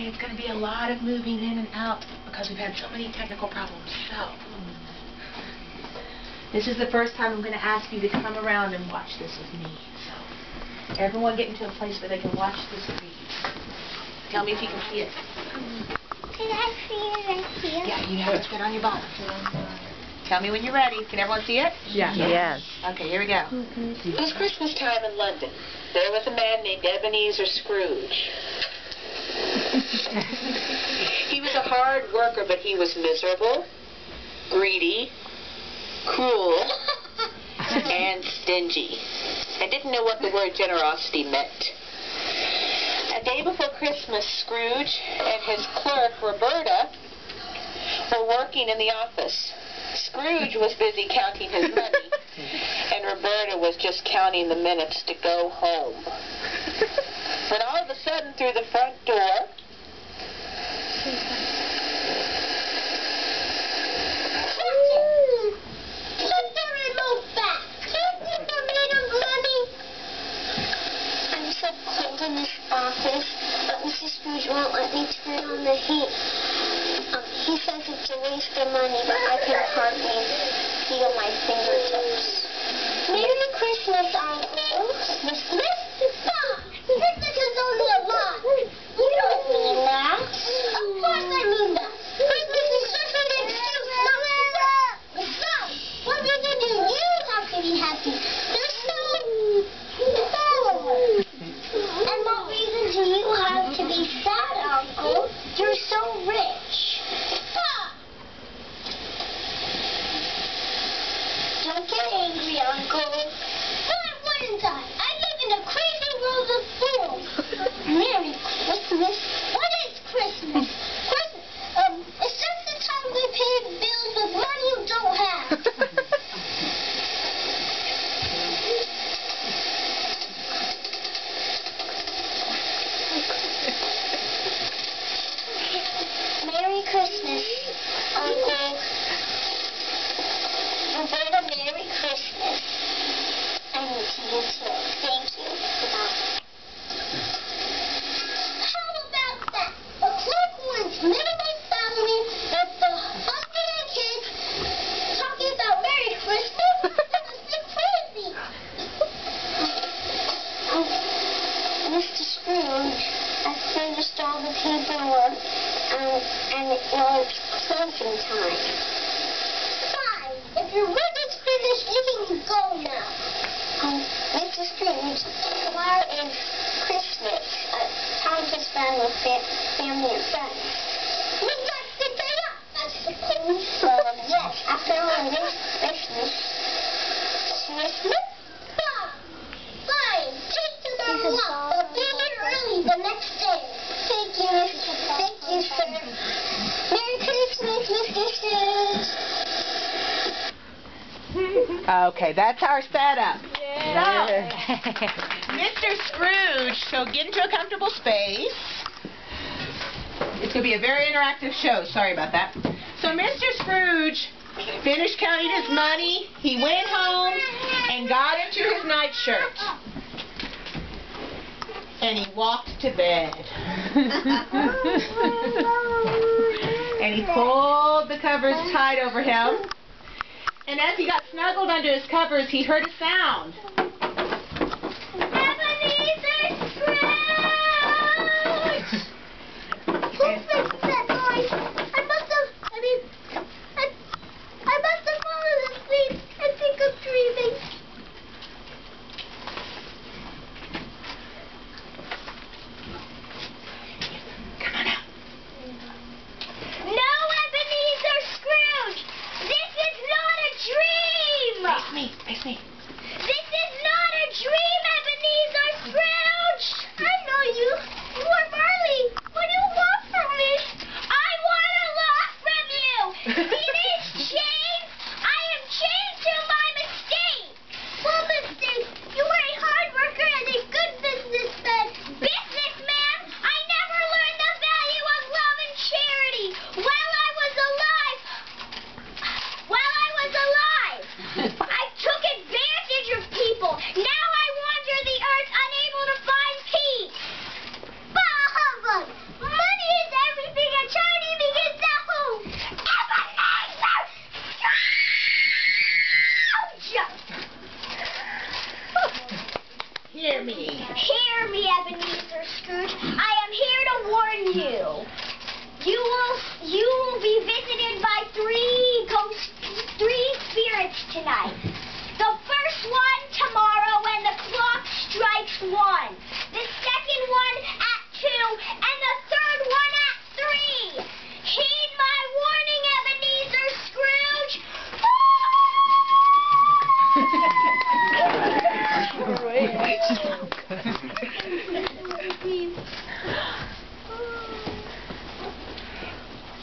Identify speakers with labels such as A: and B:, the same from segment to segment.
A: it's going to be a lot of moving in and out because we've had so many technical problems. So, this is the first time I'm going to ask you to come around and watch this with me. So, everyone get into a place where they can watch this with me. Tell me if you can see it.
B: Can I see it right here?
A: Yeah, you have to sit on your bottom. Tell me when you're ready. Can everyone see it?
C: Yeah. Yes.
A: Okay, here we go.
D: It was Christmas time in London. There was a man named Ebenezer Scrooge. He was a hard worker, but he was miserable, greedy, cruel, and stingy, and didn't know what the word generosity meant. A day before Christmas, Scrooge and his clerk, Roberta, were working in the office. Scrooge was busy counting his money, and Roberta was just counting the minutes to go home. When all of a sudden, through the front door,
B: I'm so cold in this office, but Mr. Scrooge won't let me turn on the heat. He says it's a waste of money, but I can hardly feel my fingertips. Merry Christmas, Uncle. Christmas? Stop! Christmas is only a lie. You don't mean that. Of course I mean that. Christmas is just an excuse not to work. Besides, what reason do you have to be happy? There's no... And what reason do you have to be sad, Uncle? You're so rich. Don't get angry, Uncle. Why wouldn't I? I live in a crazy world of fools. Merry Christmas. What is Christmas? It's just the time we pay bills with money you don't have. Merry Christmas, Uncle. Roberta, Merry Christmas. And to you too. Thank you. Goodbye. How about that? A clerk wants minimal family with the husband and kids talking about Merry Christmas? That must be crazy. Mr. Scrooge, I finished all the paperwork and it was closing time. If your work is finished, you can go now. Mr. Scrooge, tomorrow is Christmas. Time to spend with family and friends. We'd like to stay up, I suppose. Yes, after all, it is Christmas. Christmas? Fine. Take to the walk, but be here early the next day. Thank you, sir. Merry Christmas, Mr. Scrooge.
A: Okay, that's our setup.
C: Yeah.
A: So, Mr. Scrooge, so get into a comfortable space. It's going to be a very interactive show. Sorry about that. So, Mr. Scrooge finished counting his money. He went home and got into his nightshirt. And he walked to bed. And he pulled the covers tight over him. And as he got snuggled under his covers, he heard a sound.
B: Ebenezer Scrooge! Who makes that noise? I must have fallen asleep. I think I'm dreaming.
A: Come on out.
B: No, Ebenezer Scrooge! This is not a dream!
A: Face me.
B: This is
A: Hear me.
B: Hear me, Ebenezer Scrooge. I am here to warn you. You will be visited by three spirits tonight. The first one tomorrow when the clock strikes 1. The second one at 2, and the third one at 3. Heed my warning, Ebenezer Scrooge.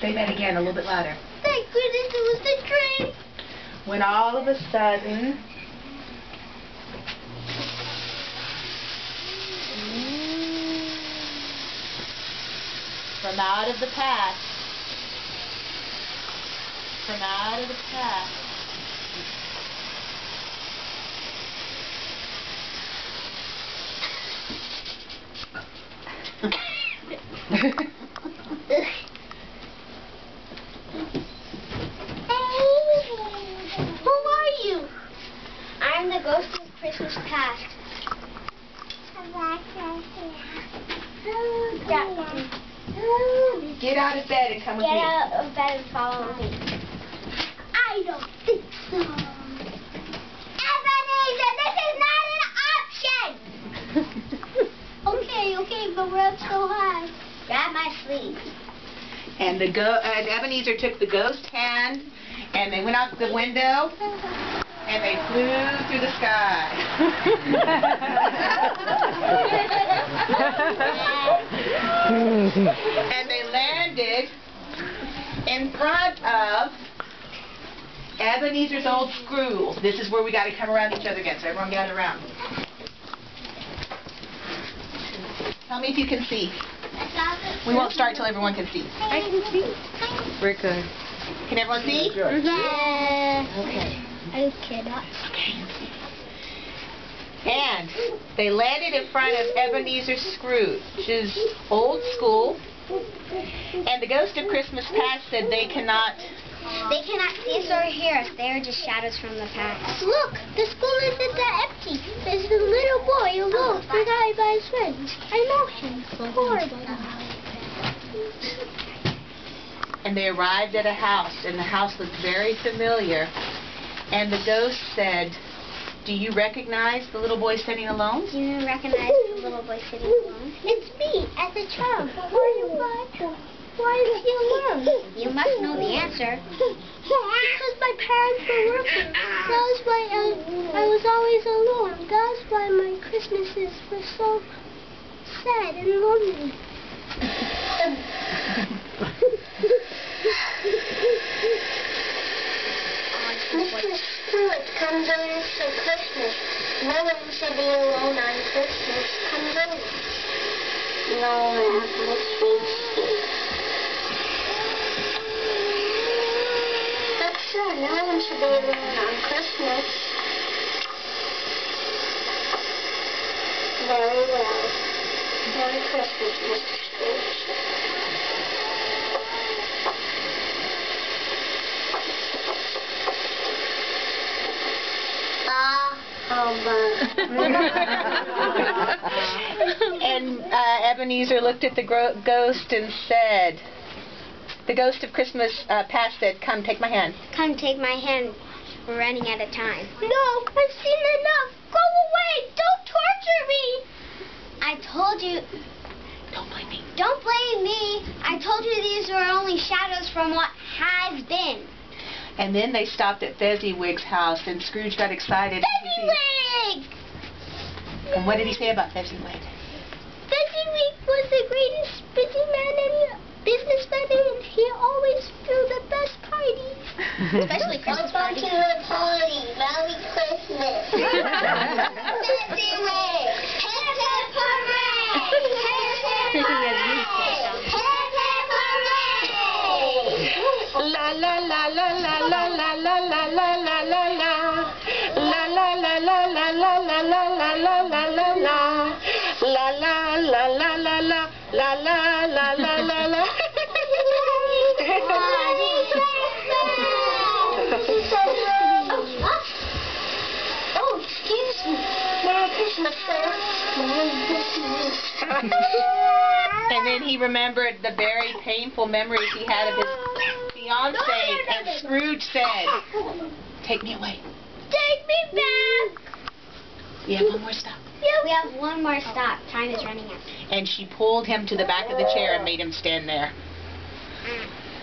A: Say that again, a little bit louder.
B: Thank goodness it was the dream.
A: When all of a sudden, from out of the past,
B: Who are you? I'm the ghost of Christmas past.
A: get out of bed and come with
B: Get
A: me.
B: out of bed and follow me. I don't think so. Ebenezer, this is not an option! okay, but we're up so high. Grab my sleeve.
A: And Ebenezer took the ghost hand, and they went out the window, and they flew through the sky. And they landed in front of Ebenezer's old screw. This is where we got to come around each other again, so everyone gather around. Tell me if you can see. We won't start till everyone can see.
B: I can see.
C: We're good.
A: Can everyone see?
B: Yeah.
A: Okay.
B: I cannot.
A: And they landed in front of Ebenezer Scrooge's old school. And the ghost of Christmas past said they cannot
B: see us or hear us. They are just shadows from the past. Look, the school isn't that empty. There's a little boy alone, forgotten by his friends. I know him. Horrible.
A: And they arrived at a house, and the house looked very familiar. And the ghost said, "Do you recognize the little boy sitting alone?"
B: Do you recognize the little boy sitting alone? It's me, as a child. Why is he alone? You must know the answer. Because my parents were working. That's why I was always alone. That's why my Christmases were so sad and lonely. Mr. Scrooge comes on us for Christmas. No one should be alone on Christmas. Come on. No, that's true. No one should be alone on Christmas. Very well. Merry Christmas, Mr. Scrooge.
A: And Ebenezer looked at the ghost and said, the ghost of Christmas past said, "Come, take my hand."
B: Come, take my hand. We're running out of time. No, I've seen enough. Go away. Don't torture me. I told you.
A: Don't blame me.
B: Don't blame me. I told you these were only shadows from what has been.
A: And then they stopped at Fezziwig's house, and Scrooge got excited.
B: Fezziwig!
A: And what did he say about Fezziwig?
B: Fezziwig was the greatest businessman, and he always threw the best parties. Especially Christmas parties. Welcome to the party. Merry Christmas. Fezziwig! Hip hip hooray! Hip hip hooray! Hip hip hooray!
C: La la la la la la la la la la la la la. La la la la la la la la la la la la la. La la la la la la la la la la la la.
B: Oh, excuse me.
C: Merry
B: Christmas, sir.
A: And then he remembered the very painful memories he had of his fiancée, and Scrooge said, "Take me away."
B: Take me back.
A: We have one more stop.
B: We have one more stop. Time is running out.
A: And she pulled him to the back of the chair and made him stand there.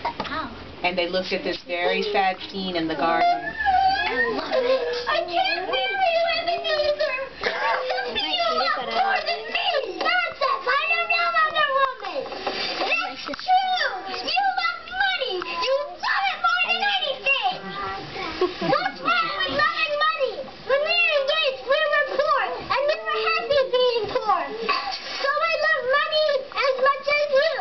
B: Ow.
A: And they looked at this very sad scene in the garden.
B: I love it. I can't believe Ebenezer. You love more than me. Nonsense. I know no other woman. That's true. You love money. You love it more than anything. What's wrong with loving money? When we were engaged, we were poor, and we were happy being poor. So I love money as much as you.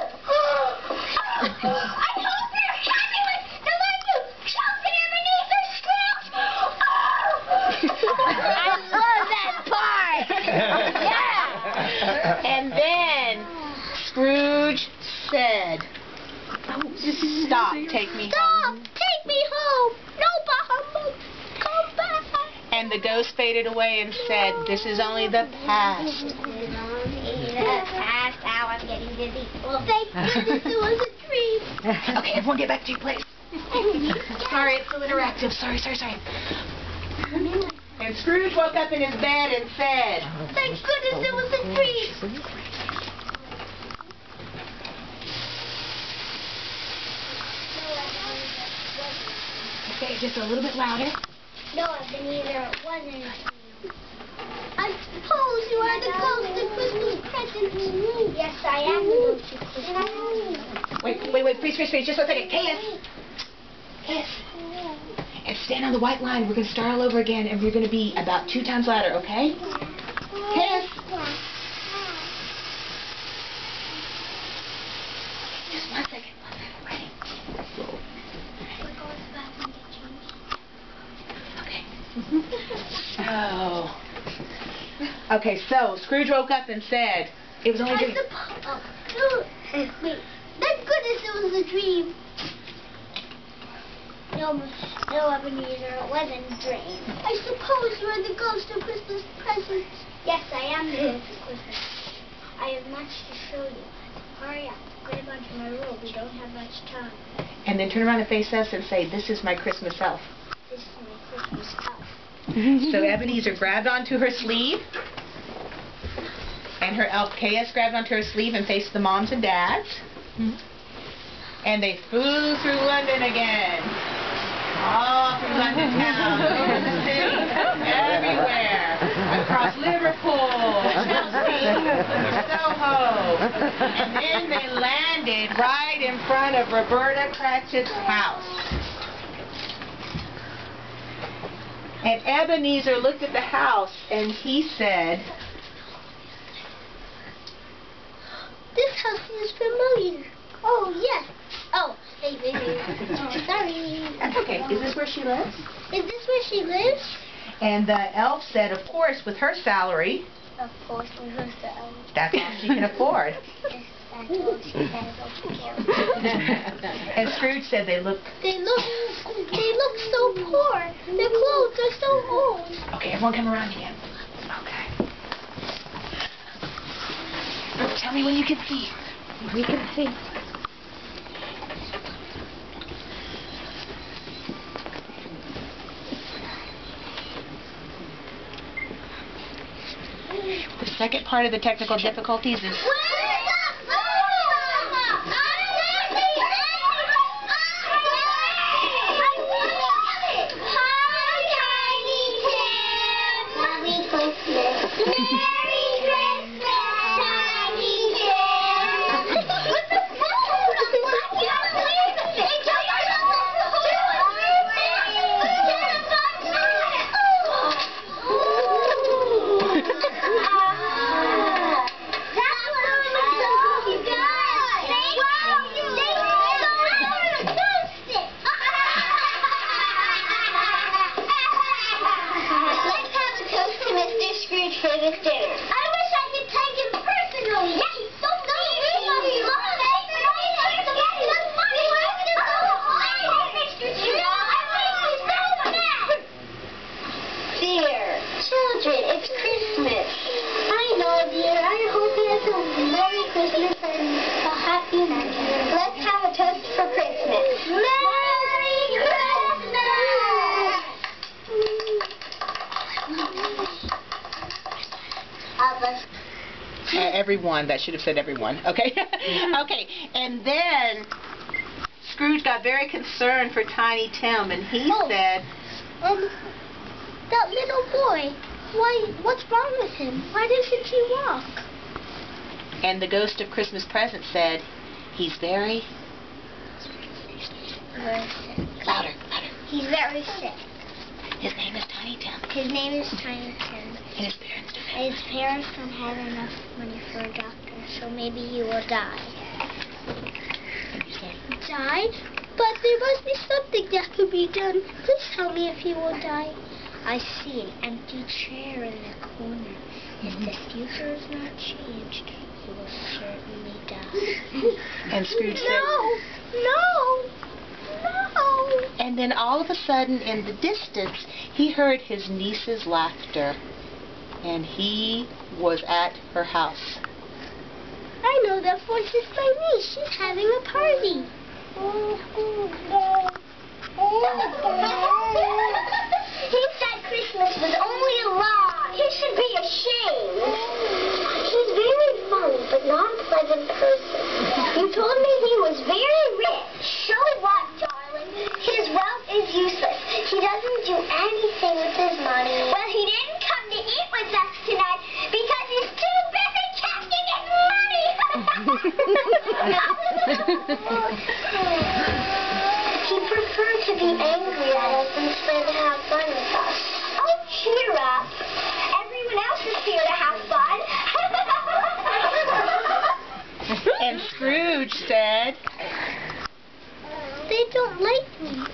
B: I hope you're happy with the way you jumped in Ebenezer's Scrooge. I love that part. Yeah.
A: And then Scrooge said, "Stop, take me home."
B: Stop! Take me home! No, Bahamut! Come back!
A: And the ghost faded away and said, "This is only the past."
B: Past, now I'm getting dizzy. Well, thank goodness it was a dream.
A: Okay, everyone get back to your place. Sorry, it's so interactive. Sorry. And Scrooge woke up in his bed and said,
B: Thank goodness it was a dream.
A: okay, just a little bit louder.
B: No, Ebenezer, it wasn't a dream. I suppose you are the ghost of Christmas presents. Yes, I am the ghost of Christmas.
A: Wait, freeze, just 1 second. Kiss. And stand on the white line. We're going to start all over again, and we're going to be about 2 times louder, okay? Kiss. Just 1 second. Ready? Okay. So Scrooge woke up and said, "It was only a dream."
B: Wait, thank goodness it was a dream. No, Ebenezer, it wasn't a dream. I suppose you are the ghost of Christmas presents. Yes, I am the ghost of Christmas. I have much to show you. Hurry up, grab onto my robe. We don't have much time.
A: And then turn around and face us and say, "This is my Christmas elf."
B: This is my Christmas elf.
A: So Ebenezer grabbed onto her sleeve, and her elf Caius grabbed onto her sleeve and faced the moms and dads. And they flew through London again. All through London town, over the city, everywhere. Across Liverpool, Chelsea, Soho. And then they landed right in front of Roberta Cratchit's house. And Ebenezer looked at the house and he said,
B: This house is familiar. Oh, yes. Oh, hey, baby. Oh, sorry.
A: "That's okay. Is this where she lives?"
B: Is this where she lives?
A: And the elf said, "Of course, with her salary,
B: Of course, we host the elf.
A: that's all she can afford."
B: That's all she has afford.
A: And Scrooge said they look...
B: They look so poor. Their clothes are so old.
A: Okay, everyone come around again. Okay. Tell me when you can see.
C: We can see.
A: The second part of the technical difficulties is...
B: For this dinner. I wish I could take him personally. Yes, so Dear children, it's Christmas. Let's have a toast for Christmas. Merry Christmas!
A: Everyone. That should have said everyone. Okay. Okay. And then Scrooge got very concerned for Tiny Tim, and he said,
B: that little boy, what's wrong with him? Why doesn't he walk?
A: And the ghost of Christmas Present said, he's very
B: sick.
A: Louder.
B: He's very sick.
A: His name is Tiny Tim.
B: His name is Tiny Tim.
A: And his parents don't have
B: His parents don't have enough money for a doctor, so maybe he will die.
A: And you said,
B: Die? But there must be something that could be done. Please tell me if he will die. I see an empty chair in the corner. If the future is not changed, he will certainly die.
A: and Scrooge said,
B: No!
A: And then all of a sudden, in the distance, he heard his niece's laughter, and he was at her house.
B: I know that voice is my niece. She's having a party. He said Christmas was only a lie. He should be ashamed. He's very funny, but not a pleasant person. You told me he was very rich. So what, darling? His wealth is useless. He doesn't do anything with his money. Well, he didn't come to eat with us tonight because he's too busy counting his money. He preferred to be angry at us instead of have fun with us. Oh, cheer up. Everyone else is here to have fun.
A: And Scrooge said,
B: They don't like me.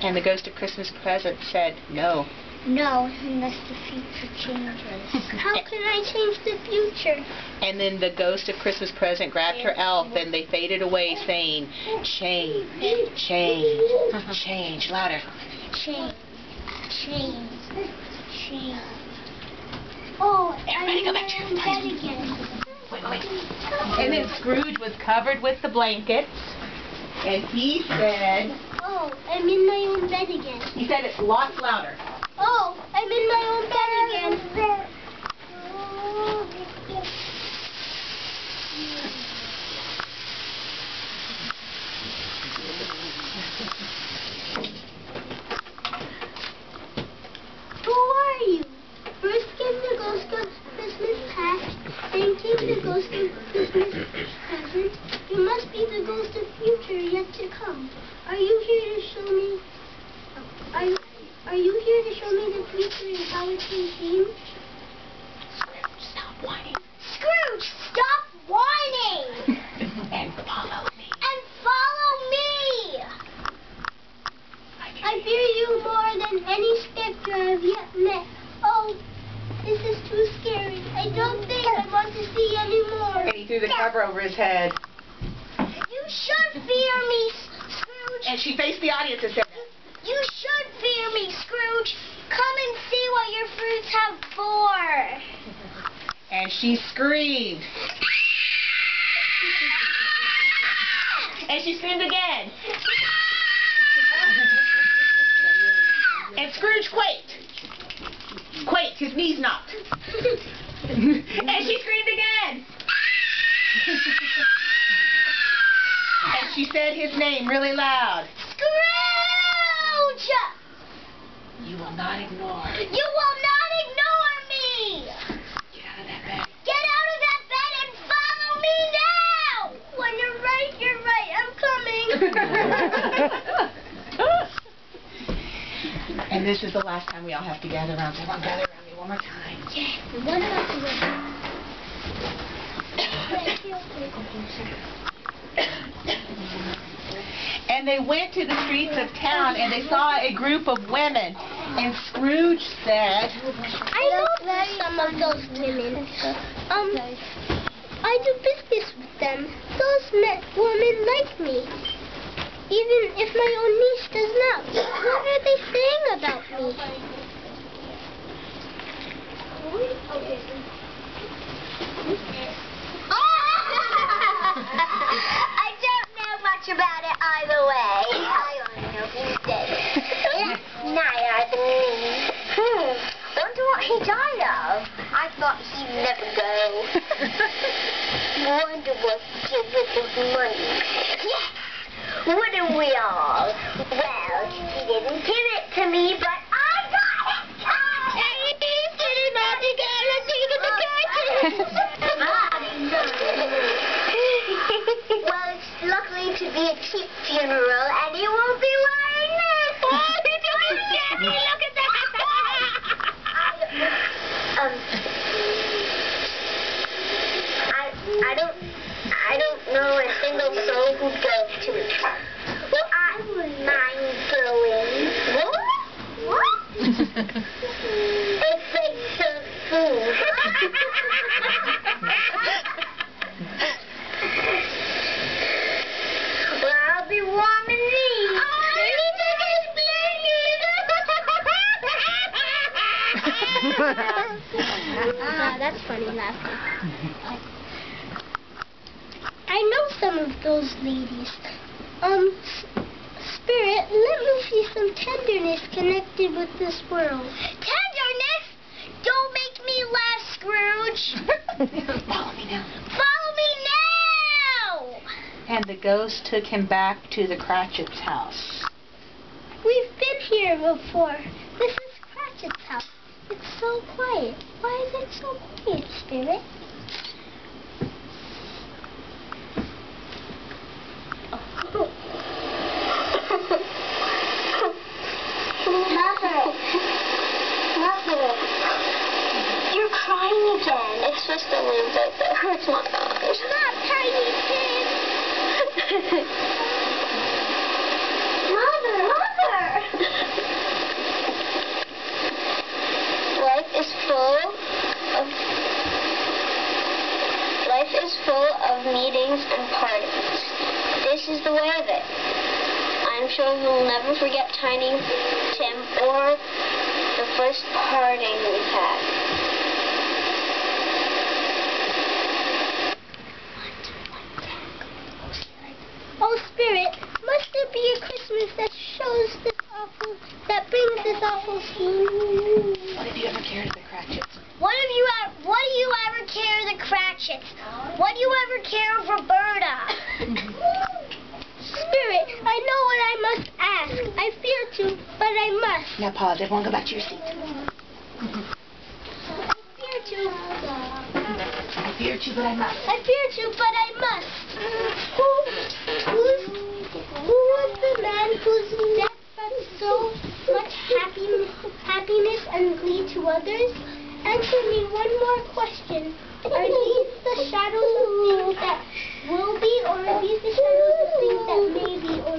A: and the ghost of Christmas Present said, no.
B: No, unless the future changes. How can I change the future?
A: And then the ghost of Christmas Present grabbed her elf, and they faded away, saying, change, change, change. Louder.
B: Change. Oh,
A: Everybody go back to your
B: bed again.
A: Wait. And then Scrooge was covered with the blankets, and he said,
B: Oh, I'm in my own bed again.
A: he said it lots louder.
B: Oh, I'm in my own bed again. Who are you? First came the ghost of Christmas past, then came the ghost of Christmas present. You must be the ghost of future yet to come. Are you here to show me? Are you here to show me the future and how it can change?
A: Scrooge, stop whining.
B: Scrooge, stop whining!
A: And follow me.
B: And follow me! I fear you more than any specter I've yet met. Oh, this is too scary. I don't think I want to see anymore.
A: And he threw the cover over his head.
B: You should fear me, Scrooge.
A: And she faced the audience and said,
B: You should fear me, Scrooge. Come and see what your fruits have bore.
A: and she screamed. And she screamed again. And Scrooge quaked. His knees knocked. And she screamed again. And she said his name really loud.
B: Scrooge!
A: You will not ignore.
B: You will not ignore me!
A: Get out of that bed.
B: Get out of that bed and follow me now! When you're right, I'm coming.
A: And this is the last time we all have to gather around. So everyone gather around me one more time.
B: Yes, what about the
A: And they went to the streets of town and they saw a group of women. And Scrooge said,
B: I know some of those women. I do business with them. Those women like me. Even if my own niece does not. What are they saying about me? died of? I thought he'd never go. Wonder what he did with his money. Yes! Wouldn't we all? Well, he didn't give it to me, but I got it! Well, it's luckily to be a cheap funeral, and he won't be wearing this. Look at that! I don't know a single soul who goes to it. Well, I wouldn't mind going. What? If they serve food. Well, I'll be warm in these. That's funny laughing. I know some of those ladies. Spirit, let me see some tenderness connected with this world. Tenderness? Don't make me laugh, Scrooge.
A: Follow me now.
B: Follow me now!
A: And the ghost took him back to the Cratchit's house.
B: We've been here before. This is Cratchit's house. It's so quiet. Why is it so quiet, Spirit? Mother, you're crying again. It's just a little bit that hurts my eyes. Not tiny kid. Mother. Life is full of meetings and parties. This is the way of it. I'm sure you'll never forget Tiny Tim or the first parting we've had. Oh, Spirit, must there be a Christmas that brings this awful scene?
A: What have you ever cared of the Cratchits?
B: What do you ever care of the Cratchits? What do you ever care of Roberta? Spirit, I know what I must ask. I fear to, but I must.
A: Now pause. Everyone go back to your seat.
B: I fear to.
A: I fear to, but I must.
B: I fear to, but I must. Who was the man whose death brought so much happiness and glee to others? Answer me one more question. Are these the shadows of things that will be, or are these the shadows of things that may be, or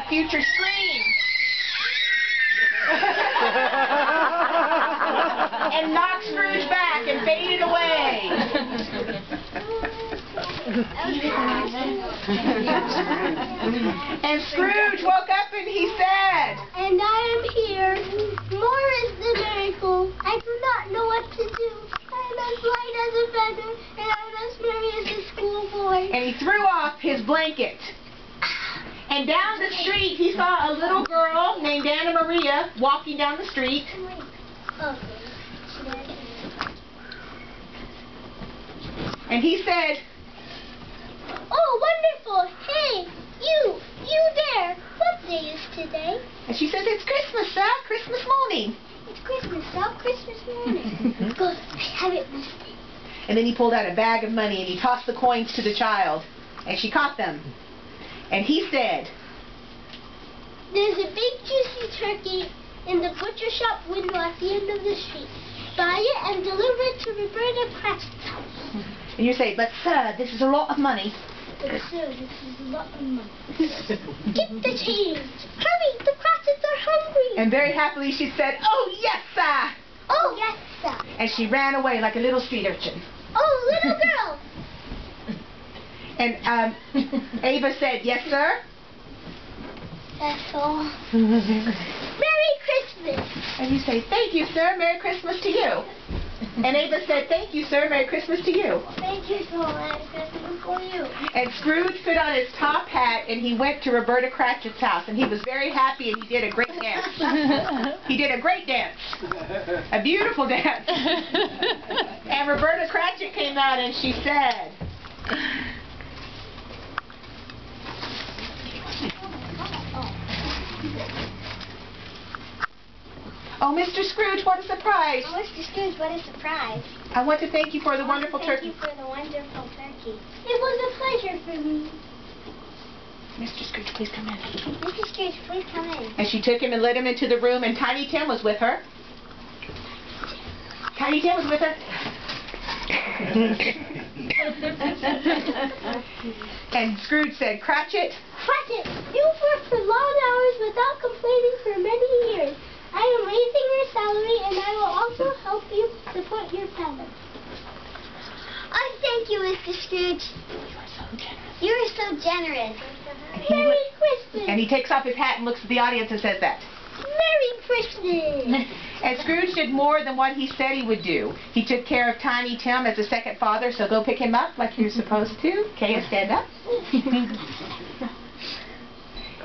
A: future scream. And knocked Scrooge back and faded away. And Scrooge woke up and he said,
B: "And I am here. More is the miracle. I do not know what to do. I am as light as a feather, and I am as merry as a schoolboy."
A: And he threw off his blanket. And down the street, he saw a little girl named Anna Maria walking down the street. And he said,
B: "Oh, wonderful. Hey, you there. What day is today?"
A: And she said, "It's Christmas, sir. Christmas morning."
B: "It's Christmas, sir. Christmas morning." Good. I haven't missed it.
A: And then he pulled out a bag of money and he tossed the coins to the child. And she caught them. And he said,
B: "There's a big juicy turkey in the butcher shop window at the end of the street. Buy it and deliver it to Roberta Cratchit's house."
A: And you say, "But sir, this is a lot of money."
B: "But sir, this is a lot of money." "Get the change. Hurry, the Cratchits are hungry."
A: And very happily she said, "Oh, yes, sir."
B: "Oh, yes, sir."
A: And she ran away like a little street urchin.
B: "Oh, little girl."
A: And Ava said, yes, sir?
B: That's all. Merry Christmas.
A: And you say, thank you, sir. Merry Christmas to you. And Ava said, thank you, sir. Merry Christmas to you.
B: Thank you so much. Christmas for you.
A: And Scrooge put on his top hat and he went to Roberta Cratchit's house. And he was very happy and he did a great dance. He did a great dance. A beautiful dance. And Roberta Cratchit came out and she said, oh, Mr. Scrooge, what a surprise.
B: Oh, Mr. Scrooge, what a surprise.
A: I want to thank you for the wonderful turkey.
B: Thank you for the wonderful turkey. It was a pleasure for me.
A: Mr. Scrooge, please come in.
B: Mr. Scrooge, please come in.
A: And she took him and led him into the room, and Tiny Tim was with her. Tiny Tim was with her. And Scrooge said, Cratchit.
B: Cratchit, you've worked for long hours without complaining for many years. I am raising your salary and I will also help you support your parents. Oh, thank you, Mr. Scrooge. You are so generous. Merry Christmas.
A: And he takes off his hat and looks at the audience and says that.
B: Merry Christmas.
A: And Scrooge did more than what he said he would do. He took care of Tiny Tim as a second father, so go pick him up like you're supposed to. Okay, stand up.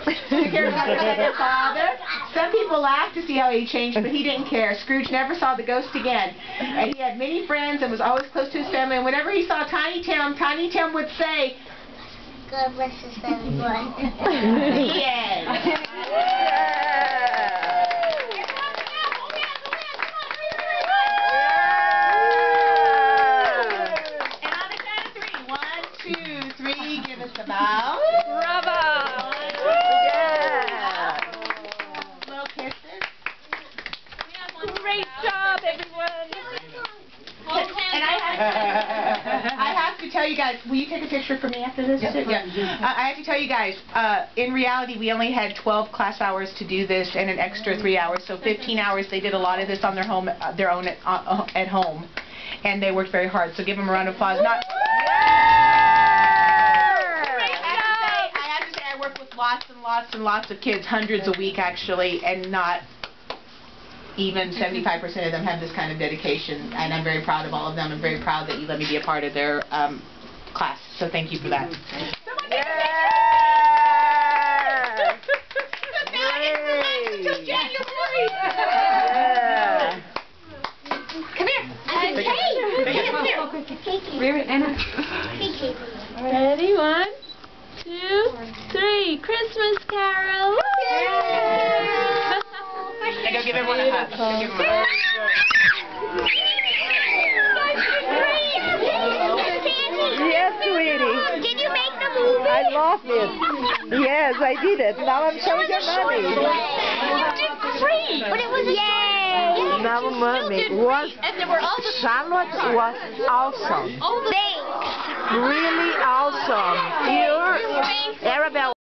A: Took care of his second father. Some people laughed to see how he changed, but he didn't care. Scrooge never saw the ghost again. And he had many friends and was always close to his family. And whenever he saw Tiny Tim would say,
B: God bless us, everyone.
A: yes. And on the count of 3, 1, 2, 3, give us a bow.
C: Bravo!
A: Little kisses.
C: Great job, everyone.
A: And I have to tell you guys, will you take a picture for me after this? Yeah. I have to tell you guys, in reality, we only had 12 class hours to do this and an extra 3 hours, so 15 hours. They did a lot of this on their own at home, and they worked very hard. So give them a round of applause. I have to say, I work with lots and lots and lots of kids, hundreds a week actually, and not even 75% of them have this kind of dedication, and I'm very proud of all of them. I'm very proud that you let me be a part of their class, so thank you for that. Come here.
C: Ready? 1, 2, 3. Christmas Carol.
A: And go give everyone a hug. Go give them a hug.
E: Yes, sweetie.
B: Did you make the movie?
E: I love it. Yes, I did it. Now I'm showing your mommy.
B: You did great. But it was yay.
E: Now mommy was Charlotte was awesome.
B: Thanks.
E: Really awesome. You're Arabelle.